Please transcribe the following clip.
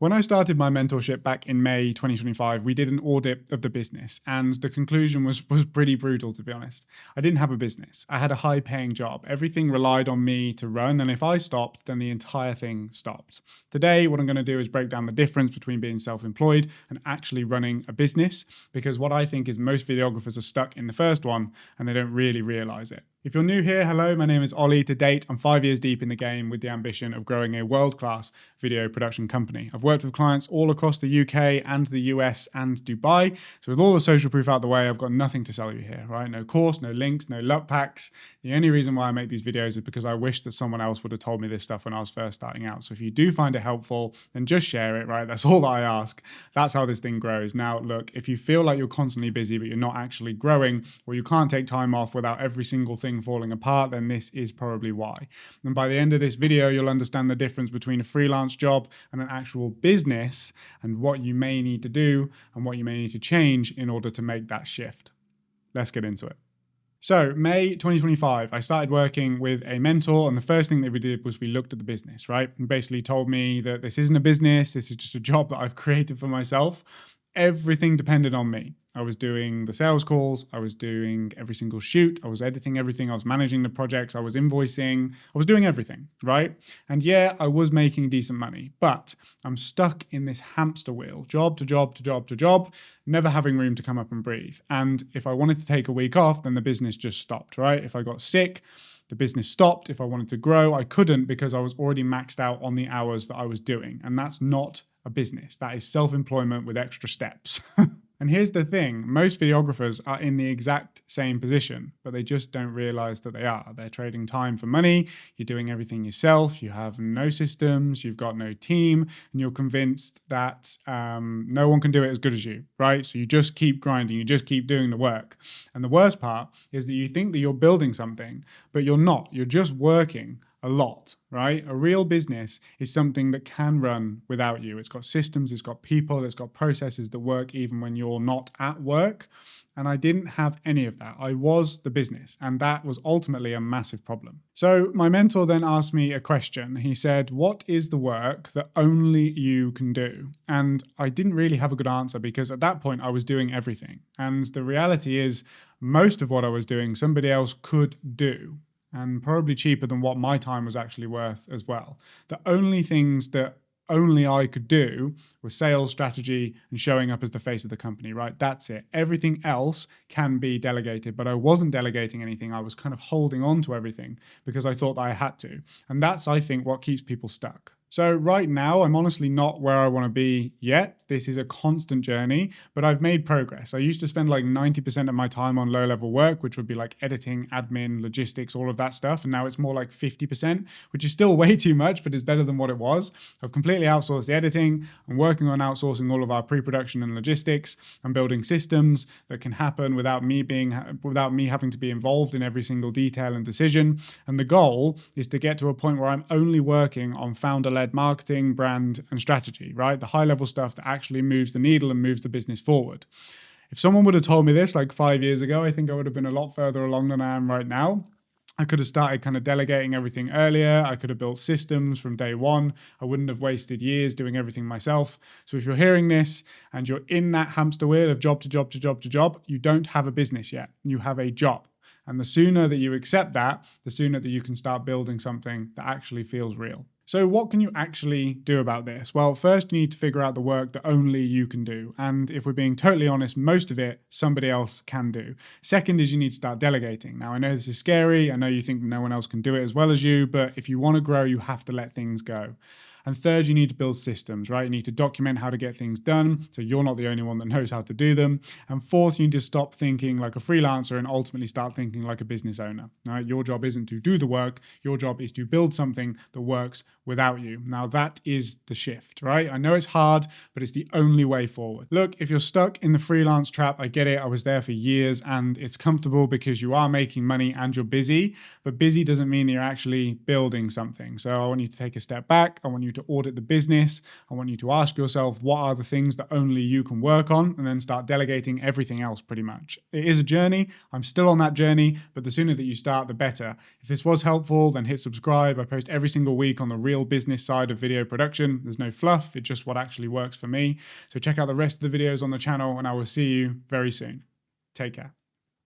When I started my mentorship back in May 2025, we did an audit of the business, and the conclusion was pretty brutal, to be honest. I didn't have a business. I had a high-paying job. Everything relied on me to run, and if I stopped, then the entire thing stopped. Today, what I'm going to do is break down the difference between being self-employed and actually running a business, because what I think is most videographers are stuck in the first one, and they don't really realize it. If you're new here, hello, my name is Ollie. To date, I'm 5 years deep in the game with the ambition of growing a world-class video production company. I've worked with clients all across the UK and the US and Dubai. So with all the social proof out the way, I've got nothing to sell you here, right? No course, no links, no luck packs. The only reason why I make these videos is because I wish that someone else would have told me this stuff when I was first starting out. So if you do find it helpful, then just share it, right? That's all that I ask. That's how this thing grows. Now, look, if you feel like you're constantly busy, but you're not actually growing, or you can't take time off without every single thing falling apart, then this is probably why. And by the end of this video, you'll understand the difference between a freelance job and an actual business, and what you may need to do and what you may need to change in order to make that shift. Let's get into it. So May 2025, I started working with a mentor, and the first thing that we did was we looked at the business, right? And basically told me that this isn't a business, this is just a job that I've created for myself. Everything depended on me. I was doing the sales calls, I was doing every single shoot, I was editing everything, I was managing the projects, I was invoicing, I was doing everything, right? And yeah, I was making decent money, but I'm stuck in this hamster wheel, job to job to job to job, never having room to come up and breathe. And if I wanted to take a week off, then the business just stopped, right? If I got sick, the business stopped. If I wanted to grow, I couldn't because I was already maxed out on the hours that I was doing. And that's not a business. That is self-employment with extra steps. And here's the thing, most videographers are in the exact same position, but they just don't realize that they are. They're trading time for money, you're doing everything yourself, you have no systems, you've got no team, and you're convinced that no one can do it as good as you, right? So you just keep grinding, you just keep doing the work. And the worst part is that you think that you're building something, but you're not, you're just working a lot, right? A real business is something that can run without you. It's got systems, it's got people, it's got processes that work even when you're not at work. And I didn't have any of that. I was the business, and that was ultimately a massive problem. So my mentor then asked me a question. He said, what is the work that only you can do? And I didn't really have a good answer because at that point I was doing everything. And the reality is most of what I was doing, somebody else could do, and probably cheaper than what my time was actually worth as well. The only things that only I could do was sales, strategy, and showing up as the face of the company, right? That's it. Everything else can be delegated, but I wasn't delegating anything. I was kind of holding on to everything because I thought I had to. And that's, I think, what keeps people stuck. So right now, I'm honestly not where I want to be yet. This is a constant journey, but I've made progress. I used to spend like 90% of my time on low-level work, which would be like editing, admin, logistics, all of that stuff. And now it's more like 50%, which is still way too much, but it's better than what it was. I've completely outsourced the editing. I'm working on outsourcing all of our pre-production and logistics. I'm building systems that can happen without me having to be involved in every single detail and decision. And the goal is to get to a point where I'm only working on founder-led marketing, brand, and strategy, right? The high-level stuff that actually moves the needle and moves the business forward. If someone would have told me this like 5 years ago, I think I would have been a lot further along than I am right now. I could have started kind of delegating everything earlier. I could have built systems from day one. I wouldn't have wasted years doing everything myself. So if you're hearing this and you're in that hamster wheel of job to job to job to job, you don't have a business yet. You have a job. And the sooner that you accept that, the sooner that you can start building something that actually feels real. So what can you actually do about this? Well, first you need to figure out the work that only you can do. And if we're being totally honest, most of it somebody else can do. Second is you need to start delegating. Now, I know this is scary. I know you think no one else can do it as well as you, but if you want to grow, you have to let things go. And third, you need to build systems, right? You need to document how to get things done so you're not the only one that knows how to do them. And fourth, you need to stop thinking like a freelancer and ultimately start thinking like a business owner, right? Your job isn't to do the work. Your job is to build something that works without you. Now that is the shift, right? I know it's hard, but it's the only way forward. Look, if you're stuck in the freelance trap, I get it. I was there for years and it's comfortable because you are making money and you're busy, but busy doesn't mean that you're actually building something. So I want you to take a step back. I want you to to audit the business. I want you to ask yourself, what are the things that only you can work on, and then start delegating everything else pretty much. It is a journey. I'm still on that journey, but the sooner that you start, the better. If this was helpful, then hit subscribe. I post every single week on the real business side of video production. There's no fluff. It's just what actually works for me. So check out the rest of the videos on the channel, and I will see you very soon. Take care.